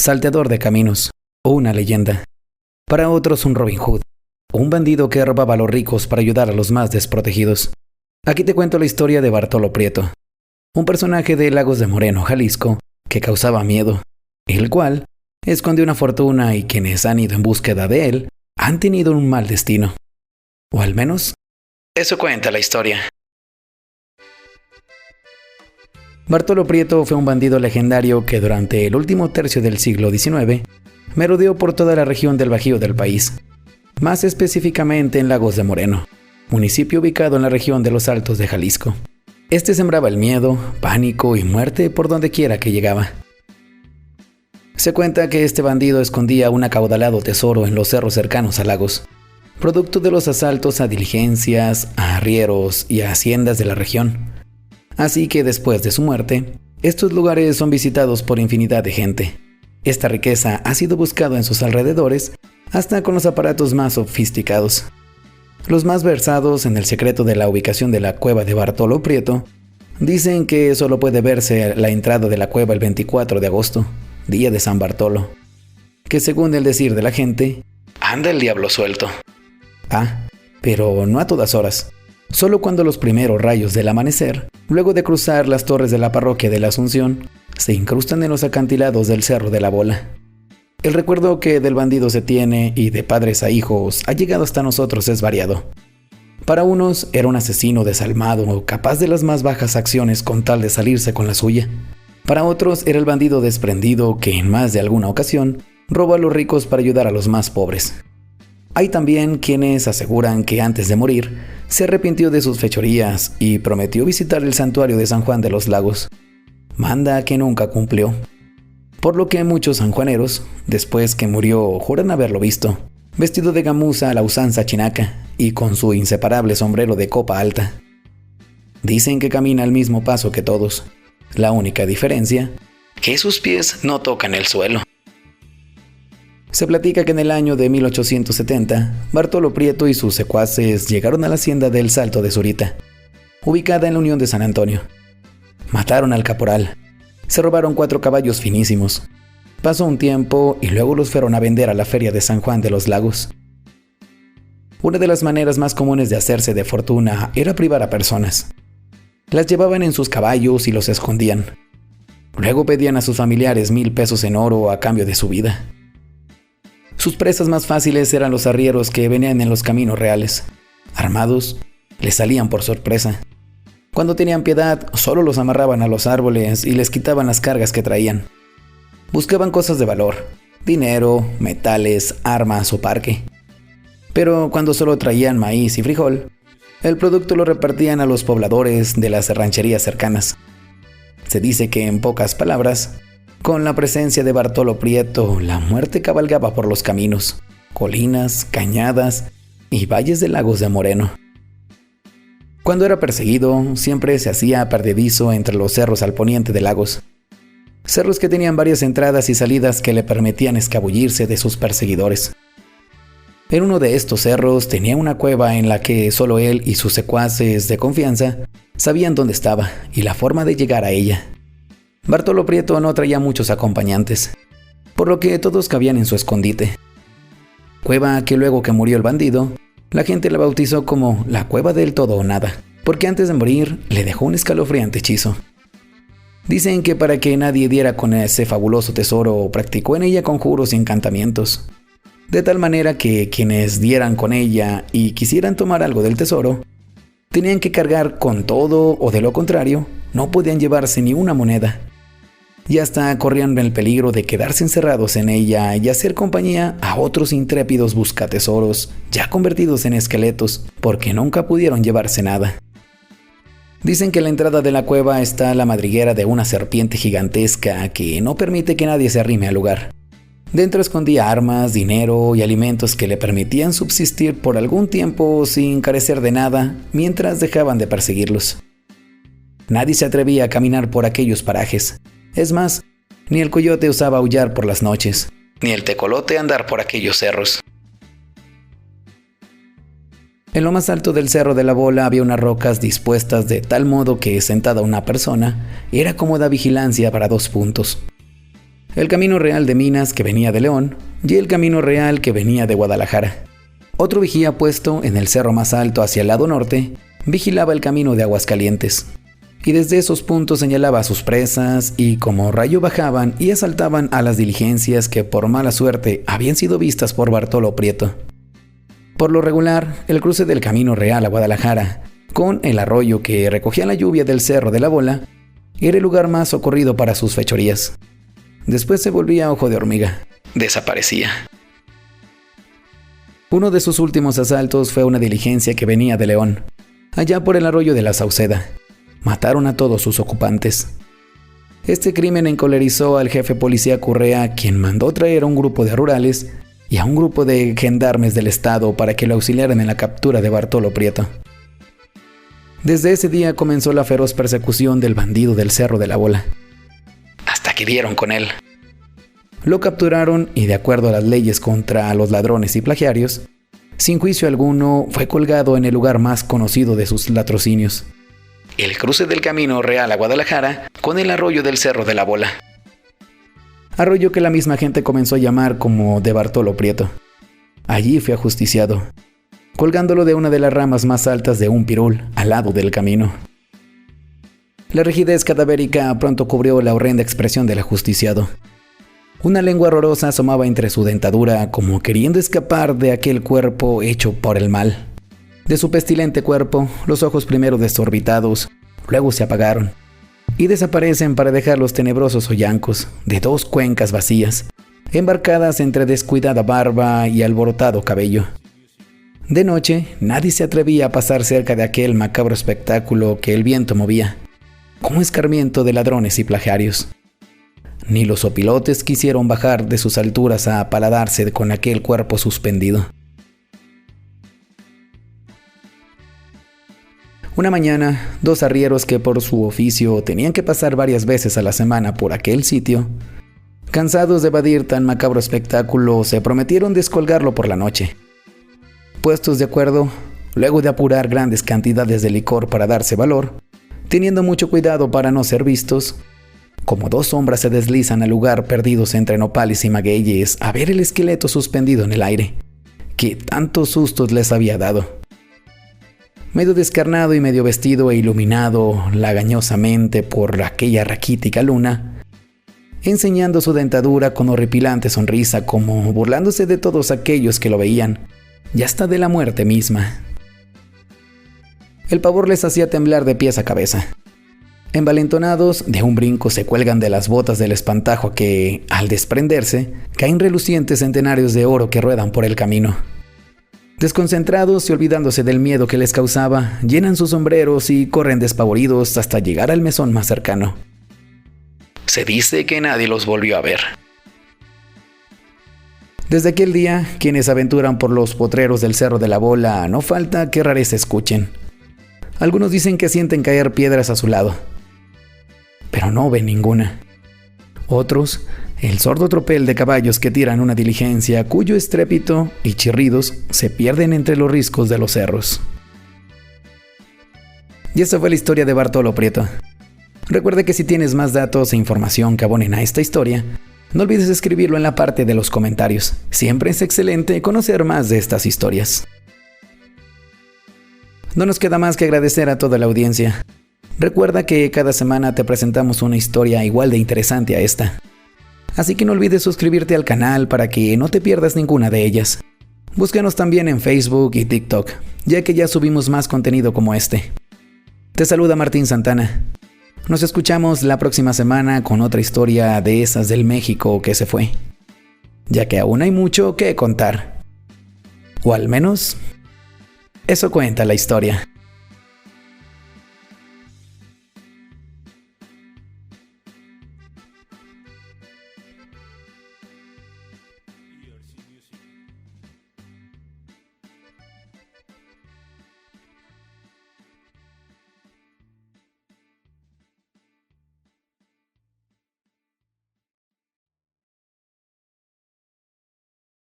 salteador de caminos o una leyenda. Para otros un Robin Hood, un bandido que robaba a los ricos para ayudar a los más desprotegidos. Aquí te cuento la historia de Bartolo Prieto, un personaje de Lagos de Moreno, Jalisco, que causaba miedo, el cual escondió una fortuna y quienes han ido en búsqueda de él han tenido un mal destino. O al menos, eso cuenta la historia. Bartolo Prieto fue un bandido legendario que durante el último tercio del siglo XIX merodeó por toda la región del Bajío del país, más específicamente en Lagos de Moreno, municipio ubicado en la región de los Altos de Jalisco. Este sembraba el miedo, pánico y muerte por donde quiera que llegaba. Se cuenta que este bandido escondía un acaudalado tesoro en los cerros cercanos a Lagos, producto de los asaltos a diligencias, a arrieros y a haciendas de la región. Así que después de su muerte, estos lugares son visitados por infinidad de gente. Esta riqueza ha sido buscada en sus alrededores, hasta con los aparatos más sofisticados. Los más versados en el secreto de la ubicación de la cueva de Bartolo Prieto dicen que solo puede verse la entrada de la cueva el 24 de agosto, día de San Bartolo, que según el decir de la gente, anda el diablo suelto. Pero no a todas horas, solo cuando los primeros rayos del amanecer, luego de cruzar las torres de la parroquia de la Asunción, se incrustan en los acantilados del Cerro de la Bola. El recuerdo que del bandido se tiene y de padres a hijos ha llegado hasta nosotros es variado. Para unos era un asesino desalmado, capaz de las más bajas acciones con tal de salirse con la suya. Para otros era el bandido desprendido que en más de alguna ocasión robó a los ricos para ayudar a los más pobres. Hay también quienes aseguran que antes de morir se arrepintió de sus fechorías y prometió visitar el santuario de San Juan de los Lagos. Manda que nunca cumplió. Por lo que muchos sanjuaneros, después que murió, juran haberlo visto, vestido de gamuza a la usanza chinaca y con su inseparable sombrero de copa alta. Dicen que camina al mismo paso que todos. La única diferencia, que sus pies no tocan el suelo. Se platica que en el año de 1870, Bartolo Prieto y sus secuaces llegaron a la hacienda del Salto de Zurita, ubicada en la Unión de San Antonio. Mataron al caporal, se robaron 4 caballos finísimos. Pasó un tiempo y luego los fueron a vender a la feria de San Juan de los Lagos. Una de las maneras más comunes de hacerse de fortuna era privar a personas. Las llevaban en sus caballos y los escondían. Luego pedían a sus familiares 1,000 pesos en oro a cambio de su vida. Sus presas más fáciles eran los arrieros que venían en los caminos reales. Armados, les salían por sorpresa. Cuando tenían piedad, solo los amarraban a los árboles y les quitaban las cargas que traían. Buscaban cosas de valor, dinero, metales, armas o parque. Pero cuando solo traían maíz y frijol, el producto lo repartían a los pobladores de las rancherías cercanas. Se dice que, en pocas palabras, con la presencia de Bartolo Prieto, la muerte cabalgaba por los caminos, colinas, cañadas y valles de Lagos de Moreno. Cuando era perseguido, siempre se hacía perdedizo entre los cerros al poniente de Lagos. Cerros que tenían varias entradas y salidas que le permitían escabullirse de sus perseguidores. En uno de estos cerros tenía una cueva en la que solo él y sus secuaces de confianza sabían dónde estaba y la forma de llegar a ella. Bartolo Prieto no traía muchos acompañantes, por lo que todos cabían en su escondite. Cueva que luego que murió el bandido, la gente la bautizó como la Cueva del Todo o Nada, porque antes de morir le dejó un escalofriante hechizo. Dicen que para que nadie diera con ese fabuloso tesoro, practicó en ella conjuros y encantamientos, de tal manera que quienes dieran con ella y quisieran tomar algo del tesoro, tenían que cargar con todo o de lo contrario, no podían llevarse ni una moneda. Y hasta corrían el peligro de quedarse encerrados en ella y hacer compañía a otros intrépidos buscatesoros ya convertidos en esqueletos porque nunca pudieron llevarse nada. Dicen que en la entrada de la cueva está la madriguera de una serpiente gigantesca que no permite que nadie se arrime al lugar. Dentro escondía armas, dinero y alimentos que le permitían subsistir por algún tiempo sin carecer de nada mientras dejaban de perseguirlos. Nadie se atrevía a caminar por aquellos parajes. Es más, ni el coyote osaba aullar por las noches, ni el tecolote andar por aquellos cerros. En lo más alto del Cerro de la Bola había unas rocas dispuestas de tal modo que, sentada una persona, era cómoda vigilancia para 2 puntos. el camino real de Minas que venía de León y el camino real que venía de Guadalajara. Otro vigía puesto en el cerro más alto hacia el lado norte vigilaba el camino de Aguascalientes, y desde esos puntos señalaba a sus presas y como rayo bajaban y asaltaban a las diligencias que por mala suerte habían sido vistas por Bartolo Prieto. Por lo regular, el cruce del camino real a Guadalajara con el arroyo que recogía la lluvia del Cerro de la Bola era el lugar más socorrido para sus fechorías. Después se volvía ojo de hormiga. Desaparecía. Uno de sus últimos asaltos fue una diligencia que venía de León, allá por el arroyo de la Sauceda. Mataron a todos sus ocupantes. Este crimen encolerizó al jefe policía Urrea, quien mandó traer a un grupo de rurales y a un grupo de gendarmes del estado para que lo auxiliaran en la captura de Bartolo Prieto. Desde ese día comenzó la feroz persecución del bandido del Cerro de la Bola, hasta que dieron con él. Lo capturaron y, de acuerdo a las leyes contra los ladrones y plagiarios, sin juicio alguno fue colgado en el lugar más conocido de sus latrocinios, el cruce del camino real a Guadalajara con el arroyo del Cerro de la Bola. Arroyo que la misma gente comenzó a llamar como de Bartolo Prieto. Allí fue ajusticiado, colgándolo de una de las ramas más altas de un pirul al lado del camino. La rigidez cadavérica pronto cubrió la horrenda expresión del ajusticiado. Una lengua horrorosa asomaba entre su dentadura como queriendo escapar de aquel cuerpo hecho por el mal. De su pestilente cuerpo, los ojos primero desorbitados, luego se apagaron y desaparecen para dejar los tenebrosos hoyancos de dos cuencas vacías, embarcadas entre descuidada barba y alborotado cabello. De noche, nadie se atrevía a pasar cerca de aquel macabro espectáculo que el viento movía, como escarmiento de ladrones y plagiarios. Ni los opilotes quisieron bajar de sus alturas a apaladarse con aquel cuerpo suspendido. Una mañana, dos arrieros que por su oficio tenían que pasar varias veces a la semana por aquel sitio, cansados de evadir tan macabro espectáculo, se prometieron descolgarlo por la noche. Puestos de acuerdo, luego de apurar grandes cantidades de licor para darse valor, teniendo mucho cuidado para no ser vistos, como dos sombras se deslizan al lugar perdidos entre nopales y magueyes a ver el esqueleto suspendido en el aire, que tantos sustos les había dado. Medio descarnado y medio vestido e iluminado lagañosamente por aquella raquítica luna, enseñando su dentadura con horripilante sonrisa como burlándose de todos aquellos que lo veían, y hasta de la muerte misma. El pavor les hacía temblar de pies a cabeza. Envalentonados, de un brinco se cuelgan de las botas del espantajo que, al desprenderse, caen relucientes centenarios de oro que ruedan por el camino. Desconcentrados y olvidándose del miedo que les causaba, llenan sus sombreros y corren despavoridos hasta llegar al mesón más cercano. Se dice que nadie los volvió a ver. Desde aquel día, quienes aventuran por los potreros del Cerro de la Bola no falta que rareza escuchen. Algunos dicen que sienten caer piedras a su lado, pero no ven ninguna. Otros, el sordo tropel de caballos que tiran una diligencia cuyo estrépito y chirridos se pierden entre los riscos de los cerros. Y esta fue la historia de Bartolo Prieto. Recuerde que si tienes más datos e información que abonen a esta historia, no olvides escribirlo en la parte de los comentarios. Siempre es excelente conocer más de estas historias. No nos queda más que agradecer a toda la audiencia. Recuerda que cada semana te presentamos una historia igual de interesante a esta. Así que no olvides suscribirte al canal para que no te pierdas ninguna de ellas. Búscanos también en Facebook y TikTok, ya que ya subimos más contenido como este. Te saluda Martín Santana. Nos escuchamos la próxima semana con otra historia de esas del México que se fue, ya que aún hay mucho que contar. O al menos, eso cuenta la historia.